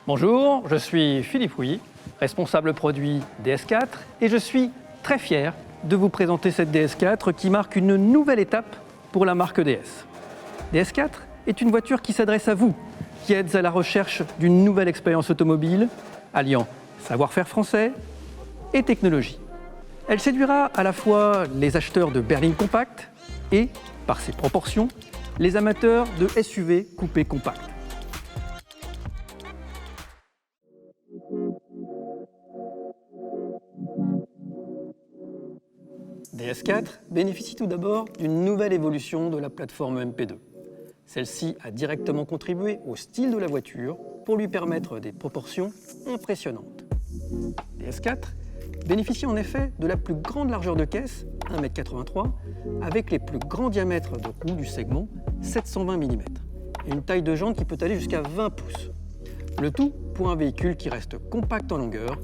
Bonjour, je suis Philippe Houy, responsable produit DS4 et je suis très fier de vous présenter cette DS4 qui marque une nouvelle étape pour la marque DS. DS4 est une voiture qui s'adresse à vous, qui êtes à la recherche d'une nouvelle expérience automobile, alliant savoir-faire français et technologie. Elle séduira à la fois les acheteurs de berlines compactes et, par ses proportions, les amateurs de SUV coupés compacts. DS4 bénéficie tout d'abord d'une nouvelle évolution de la plateforme MP2. Celle-ci a directement contribué au style de la voiture pour lui permettre des proportions impressionnantes. DS4 bénéficie en effet de la plus grande largeur de caisse, 1,83 m, avec les plus grands diamètres de roues du segment, 720 mm, et une taille de jante qui peut aller jusqu'à 20 pouces. Le tout pour un véhicule qui reste compact en longueur,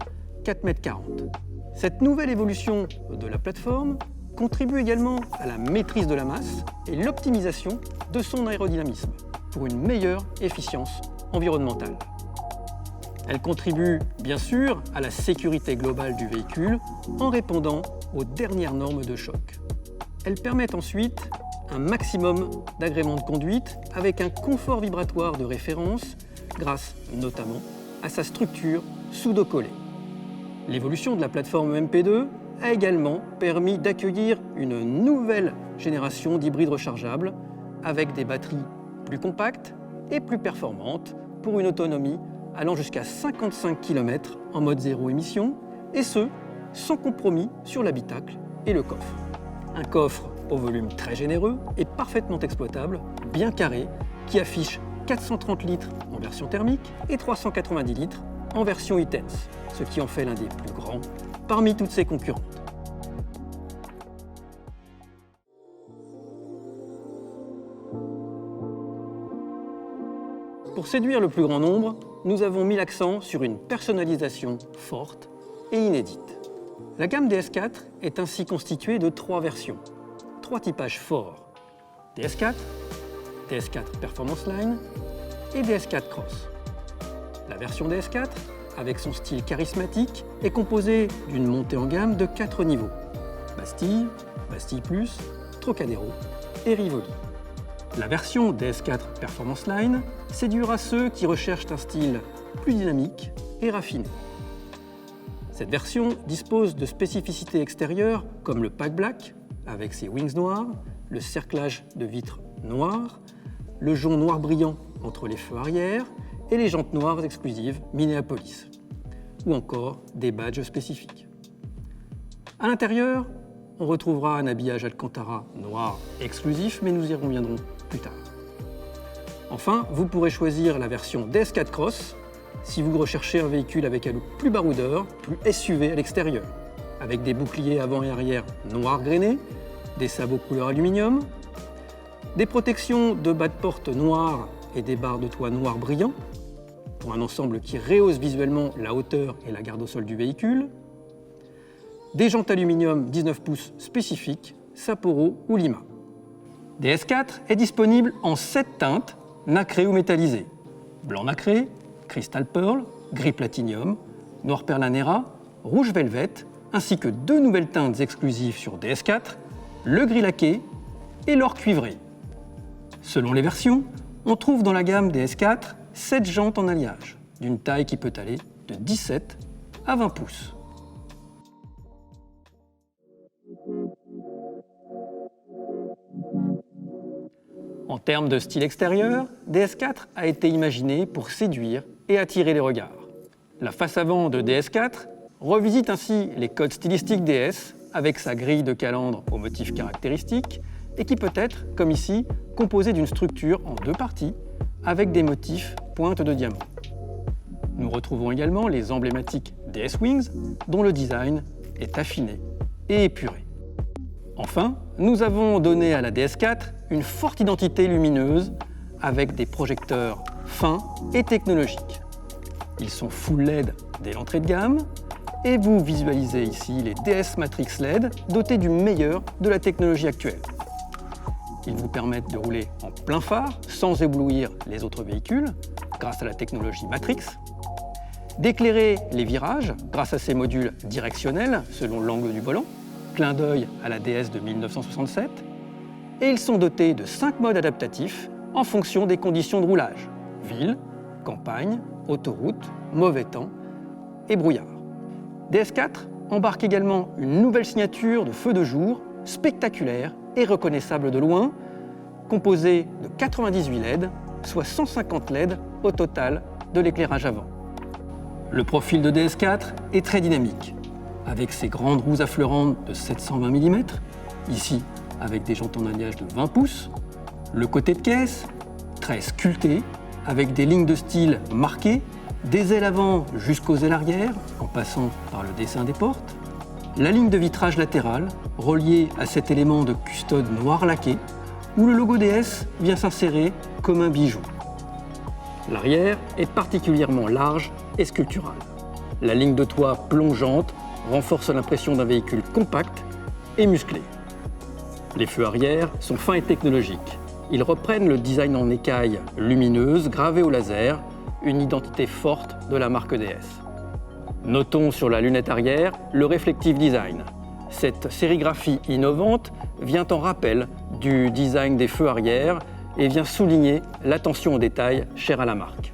4,40 m. Cette nouvelle évolution de la plateforme contribue également à la maîtrise de la masse et l'optimisation de son aérodynamisme pour une meilleure efficience environnementale. Elle contribue bien sûr à la sécurité globale du véhicule en répondant aux dernières normes de choc. Elle permet ensuite un maximum d'agréments de conduite avec un confort vibratoire de référence grâce notamment à sa structure pseudo-collée. L'évolution de la plateforme MP2 a également permis d'accueillir une nouvelle génération d'hybrides rechargeables avec des batteries plus compactes et plus performantes pour une autonomie allant jusqu'à 55 km en mode zéro émission, et ce, sans compromis sur l'habitacle et le coffre. Un coffre au volume très généreux et parfaitement exploitable, bien carré, qui affiche 430 litres en version thermique et 390 litres en version e-Tense, ce qui en fait l'un des plus grands parmi toutes ses concurrentes. Pour séduire le plus grand nombre, nous avons mis l'accent sur une personnalisation forte et inédite. La gamme DS4 est ainsi constituée de 3 versions, 3 typages forts: DS4, DS4 Performance Line et DS4 Cross. La version DS4, avec son style charismatique, est composée d'une montée en gamme de 4 niveaux: Bastille, Bastille Plus, Trocadéro et Rivoli. La version DS4 Performance Line séduira ceux qui recherchent un style plus dynamique et raffiné. Cette version dispose de spécificités extérieures comme le pack black avec ses wings noirs, le cerclage de vitres noires, le jonc noir brillant entre les feux arrière et les jantes noires exclusives Minneapolis, ou encore des badges spécifiques. À l'intérieur, on retrouvera un habillage Alcantara noir exclusif, mais nous y reviendrons plus tard. Enfin, vous pourrez choisir la version DS4 Cross si vous recherchez un véhicule avec un look plus baroudeur, plus SUV à l'extérieur, avec des boucliers avant et arrière noir grainé, des sabots couleur aluminium, des protections de bas de porte noires et des barres de toit noir brillants, pour un ensemble qui rehausse visuellement la hauteur et la garde au sol du véhicule, des jantes aluminium 19 pouces spécifiques, Sapporo ou Lima. DS4 est disponible en 7 teintes, nacrées ou métallisées: blanc nacré, crystal pearl, gris platinium, noir perlanera, rouge velvet, ainsi que 2 nouvelles teintes exclusives sur DS4, le gris laqué et l'or cuivré. Selon les versions, on trouve dans la gamme DS4 7 jantes en alliage, d'une taille qui peut aller de 17 à 20 pouces. En termes de style extérieur, DS4 a été imaginé pour séduire et attirer les regards. La face avant de DS4 revisite ainsi les codes stylistiques DS avec sa grille de calandre aux motifs caractéristiques et qui peut être, comme ici, composée d'une structure en 2 parties avec des motifs pointe de diamant. Nous retrouvons également les emblématiques DS Wings dont le design est affiné et épuré. Enfin, nous avons donné à la DS4 une forte identité lumineuse avec des projecteurs fins et technologiques. Ils sont full LED dès l'entrée de gamme et vous visualisez ici les DS Matrix LED dotés du meilleur de la technologie actuelle. Ils vous permettent de rouler en plein phare sans éblouir les autres véhicules grâce à la technologie Matrix d'éclairer les virages grâce à ces modules directionnels selon l'angle du volant, clin d'œil à la DS de 1967, et ils sont dotés de 5 modes adaptatifs en fonction des conditions de roulage, ville, campagne, autoroute, mauvais temps et brouillard. DS4 embarque également une nouvelle signature de feux de jour spectaculaire et reconnaissable de loin, composée de 98 LED, soit 150 LED au total de l'éclairage avant. Le profil de DS4 est très dynamique, avec ses grandes roues affleurantes de 720 mm, ici avec des jantes en alliage de 20 pouces, le côté de caisse, très sculpté, avec des lignes de style marquées, des ailes avant jusqu'aux ailes arrière, en passant par le dessin des portes, la ligne de vitrage latéral, reliée à cet élément de custode noir laqué, où le logo DS vient s'insérer comme un bijou. L'arrière est particulièrement large et sculptural. La ligne de toit plongeante renforce l'impression d'un véhicule compact et musclé. Les feux arrière sont fins et technologiques. Ils reprennent le design en écailles lumineuses gravées au laser, une identité forte de la marque DS. Notons sur la lunette arrière le reflective design. Cette sérigraphie innovante vient en rappel du design des feux arrière et vient souligner l'attention aux détails chère à la marque.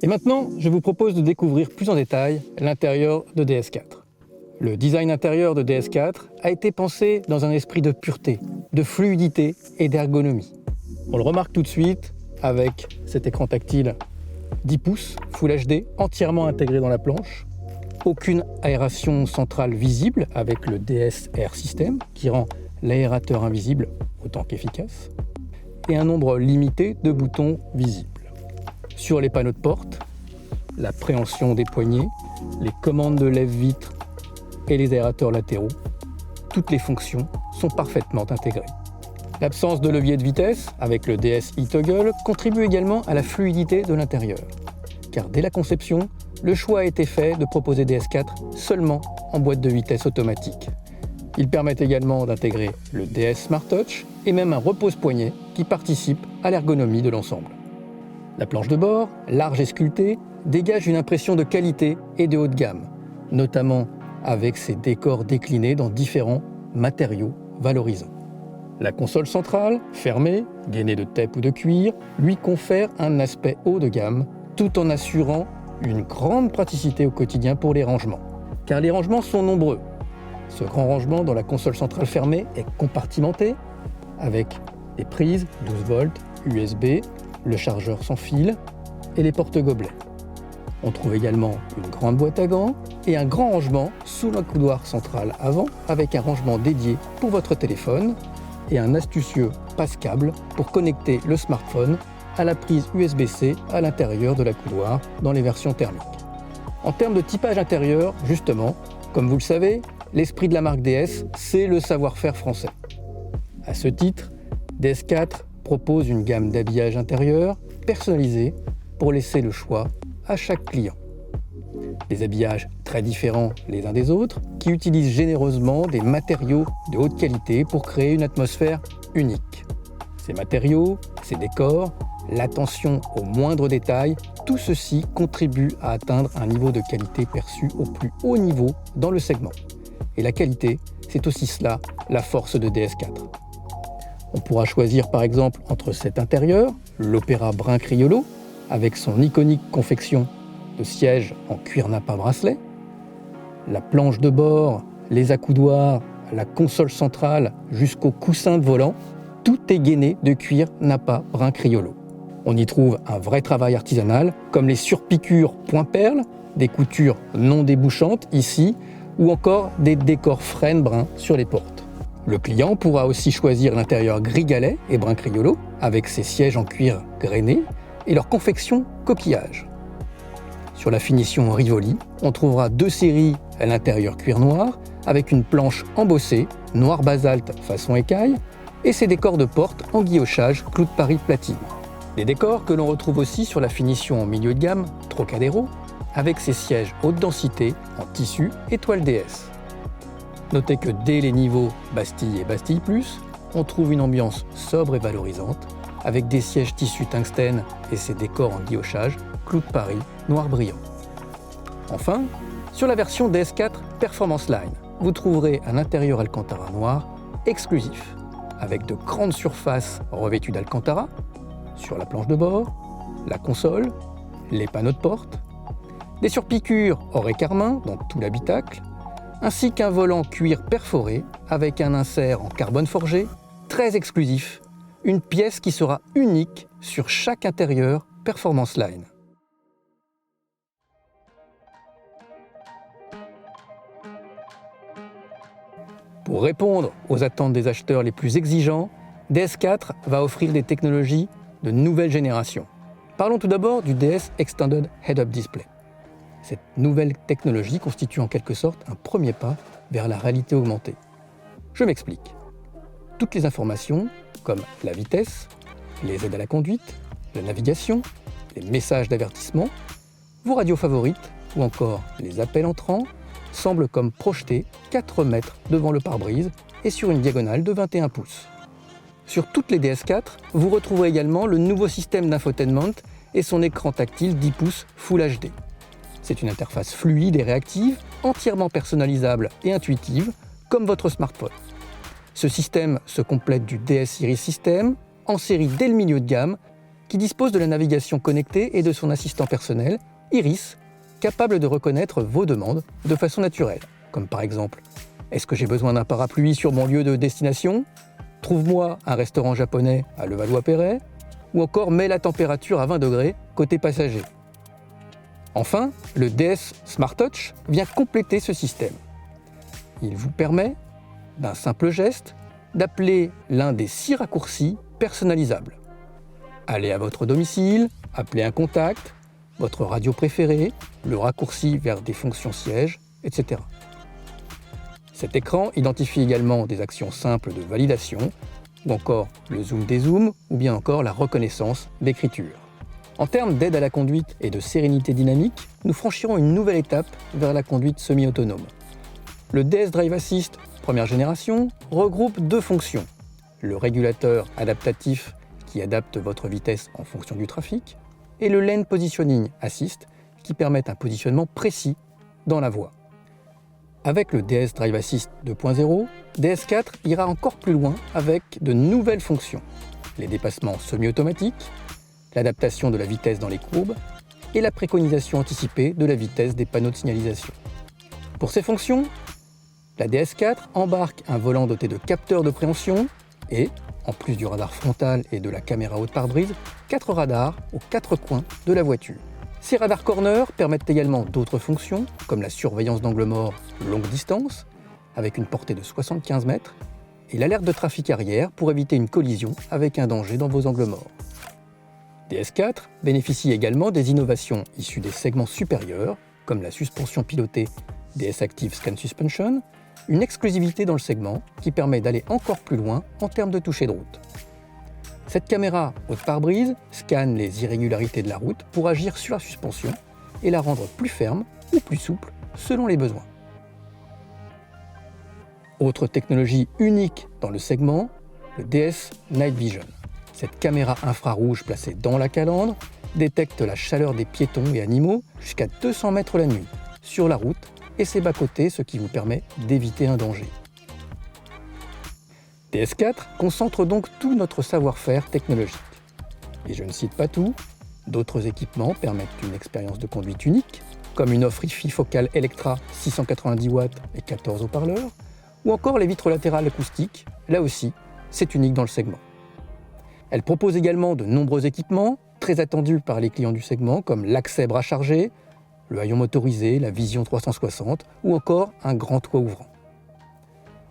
Et maintenant, je vous propose de découvrir plus en détail l'intérieur de DS4. Le design intérieur de DS4 a été pensé dans un esprit de pureté, de fluidité et d'ergonomie. On le remarque tout de suite avec cet écran tactile 10 pouces Full HD entièrement intégré dans la planche, aucune aération centrale visible avec le DS Air System qui rend l'aérateur invisible autant qu'efficace, et un nombre limité de boutons visibles. Sur les panneaux de porte, la préhension des poignées, les commandes de lève-vitre et les aérateurs latéraux, toutes les fonctions sont parfaitement intégrées. L'absence de levier de vitesse avec le DS e-Toggle contribue également à la fluidité de l'intérieur, car dès la conception, le choix a été fait de proposer DS4 seulement en boîte de vitesse automatique. Ils permettent également d'intégrer le DS Smart Touch et même un repose-poignet qui participe à l'ergonomie de l'ensemble. La planche de bord, large et sculptée, dégage une impression de qualité et de haut de gamme, notamment avec ses décors déclinés dans différents matériaux valorisants. La console centrale, fermée, gainée de TEP ou de cuir, lui confère un aspect haut de gamme, tout en assurant une grande praticité au quotidien pour les rangements. Car les rangements sont nombreux. Ce grand rangement dans la console centrale fermée est compartimenté, avec les prises 12 volts, USB, le chargeur sans fil et les porte-gobelets. On trouve également une grande boîte à gants et un grand rangement sous le coudoir central avant avec un rangement dédié pour votre téléphone et un astucieux passe-câble pour connecter le smartphone à la prise USB-C à l'intérieur de la coudoir dans les versions thermiques. En termes de typage intérieur, justement, comme vous le savez, l'esprit de la marque DS, c'est le savoir-faire français. À ce titre, DS4 propose une gamme d'habillage intérieur personnalisée pour laisser le choix à chaque client. Des habillages très différents les uns des autres, qui utilisent généreusement des matériaux de haute qualité pour créer une atmosphère unique. Ces matériaux, ces décors, l'attention aux moindres détails, tout ceci contribue à atteindre un niveau de qualité perçu au plus haut niveau dans le segment. Et la qualité, c'est aussi cela, la force de DS4. On pourra choisir par exemple entre cet intérieur, l'Opéra brun Criollo, avec son iconique confection de sièges en cuir nappa bracelet, la planche de bord, les accoudoirs, la console centrale jusqu'au coussin de volant, tout est gainé de cuir nappa brun Criollo. On y trouve un vrai travail artisanal, comme les surpiqûres point-perle, des coutures non débouchantes ici, ou encore des décors frênes bruns sur les portes. Le client pourra aussi choisir l'intérieur gris galet et brun Criollo, avec ses sièges en cuir grainé et leur confection coquillage. Sur la finition Rivoli, on trouvera 2 séries à l'intérieur cuir noir, avec une planche embossée, noir basalte façon écaille, et ses décors de porte en guillochage clou de Paris platine. Des décors que l'on retrouve aussi sur la finition en milieu de gamme Trocadéro, avec ses sièges haute densité en tissu et toile DS. Notez que dès les niveaux Bastille et Bastille Plus, on trouve une ambiance sobre et valorisante, avec des sièges tissus tungstène et ses décors en guillochage, clous de Paris, noir brillant. Enfin, sur la version DS4 Performance Line, vous trouverez un intérieur Alcantara noir exclusif, avec de grandes surfaces revêtues d'Alcantara, sur la planche de bord, la console, les panneaux de porte, des surpiqûres or et carmin dans tout l'habitacle, ainsi qu'un volant cuir perforé avec un insert en carbone forgé, très exclusif, une pièce qui sera unique sur chaque intérieur Performance Line. Pour répondre aux attentes des acheteurs les plus exigeants, DS4 va offrir des technologies de nouvelle génération. Parlons tout d'abord du DS Extended Head-Up Display. Cette nouvelle technologie constitue en quelque sorte un premier pas vers la réalité augmentée. Je m'explique. Toutes les informations, comme la vitesse, les aides à la conduite, la navigation, les messages d'avertissement, vos radios favorites ou encore les appels entrants, semblent comme projetés 4 mètres devant le pare-brise et sur une diagonale de 21 pouces. Sur toutes les DS4, vous retrouverez également le nouveau système d'infotainment et son écran tactile 10 pouces Full HD. C'est une interface fluide et réactive, entièrement personnalisable et intuitive, comme votre smartphone. Ce système se complète du DS Iris System, en série dès le milieu de gamme, qui dispose de la navigation connectée et de son assistant personnel, Iris, capable de reconnaître vos demandes de façon naturelle, comme par exemple « Est-ce que j'ai besoin d'un parapluie sur mon lieu de destination ? Trouve-moi un restaurant japonais à Levallois-Perret » ou encore « Mets la température à 20 degrés côté passager ». Enfin, le DS Smart Touch vient compléter ce système. Il vous permet, d'un simple geste, d'appeler l'un des 6 raccourcis personnalisables. Aller à votre domicile, appeler un contact, votre radio préférée, le raccourci vers des fonctions sièges, etc. Cet écran identifie également des actions simples de validation, ou encore le zoom-dézoom, ou bien encore la reconnaissance d'écriture. En termes d'aide à la conduite et de sérénité dynamique, nous franchirons une nouvelle étape vers la conduite semi-autonome. Le DS Drive Assist première génération regroupe 2 fonctions. Le régulateur adaptatif qui adapte votre vitesse en fonction du trafic et le Lane Positioning Assist qui permet un positionnement précis dans la voie. Avec le DS Drive Assist 2.0, DS4 ira encore plus loin avec de nouvelles fonctions. Les dépassements semi-automatiques, l'adaptation de la vitesse dans les courbes et la préconisation anticipée de la vitesse des panneaux de signalisation. Pour ces fonctions, la DS4 embarque un volant doté de capteurs de préhension et, en plus du radar frontal et de la caméra haute pare-brise, 4 radars aux 4 coins de la voiture. Ces radars corner permettent également d'autres fonctions, comme la surveillance d'angle mort longue distance, avec une portée de 75 mètres, et l'alerte de trafic arrière pour éviter une collision avec un danger dans vos angles morts. DS4 bénéficie également des innovations issues des segments supérieurs, comme la suspension pilotée DS Active Scan Suspension, une exclusivité dans le segment qui permet d'aller encore plus loin en termes de toucher de route. Cette caméra haute pare-brise scanne les irrégularités de la route pour agir sur la suspension et la rendre plus ferme ou plus souple selon les besoins. Autre technologie unique dans le segment, le DS Night Vision. Cette caméra infrarouge placée dans la calandre détecte la chaleur des piétons et animaux jusqu'à 200 mètres la nuit, sur la route et ses bas-côtés, ce qui vous permet d'éviter un danger. DS4 concentre donc tout notre savoir-faire technologique. Et je ne cite pas tout, d'autres équipements permettent une expérience de conduite unique, comme une offre Hi-Fi focale Electra 690 watts et 14 haut-parleurs, ou encore les vitres latérales acoustiques, là aussi, c'est unique dans le segment. Elle propose également de nombreux équipements, très attendus par les clients du segment, comme l'accès bras chargé, le haillon motorisé, la vision 360 ou encore un grand toit ouvrant.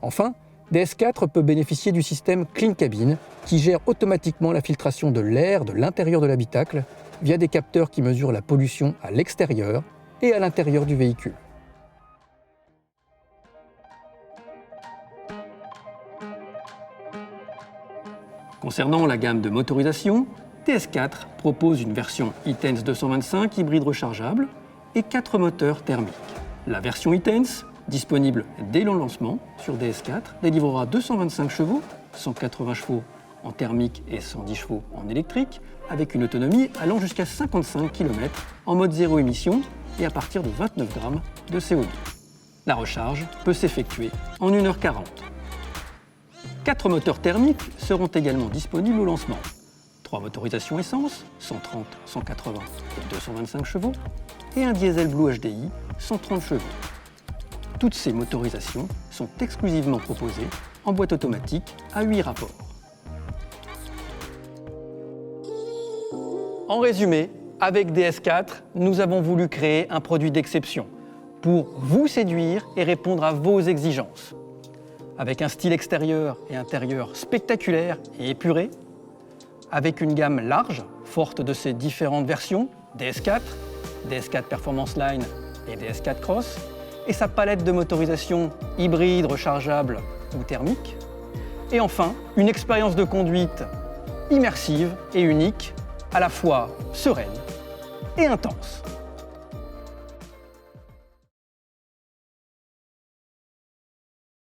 Enfin, DS4 peut bénéficier du système Clean Cabin qui gère automatiquement la filtration de l'air de l'intérieur de l'habitacle via des capteurs qui mesurent la pollution à l'extérieur et à l'intérieur du véhicule. Concernant la gamme de motorisation, DS4 propose une version e-Tense 225 hybride rechargeable et 4 moteurs thermiques. La version e-Tense disponible dès le lancement sur DS4, délivrera 225 chevaux, 180 chevaux en thermique et 110 chevaux en électrique, avec une autonomie allant jusqu'à 55 km en mode zéro émission et à partir de 29 grammes de CO2. La recharge peut s'effectuer en 1h40. 4 moteurs thermiques seront également disponibles au lancement. 3 motorisations essence, 130, 180 et 225 chevaux, et un diesel Blue HDI, 130 chevaux. Toutes ces motorisations sont exclusivement proposées en boîte automatique à 8 rapports. En résumé, avec DS4, nous avons voulu créer un produit d'exception pour vous séduire et répondre à vos exigences. Avec un style extérieur et intérieur spectaculaire et épuré, avec une gamme large, forte de ses différentes versions, DS4, DS4 Performance Line et DS4 Cross, et sa palette de motorisation hybride, rechargeable ou thermique, et enfin, une expérience de conduite immersive et unique, à la fois sereine et intense.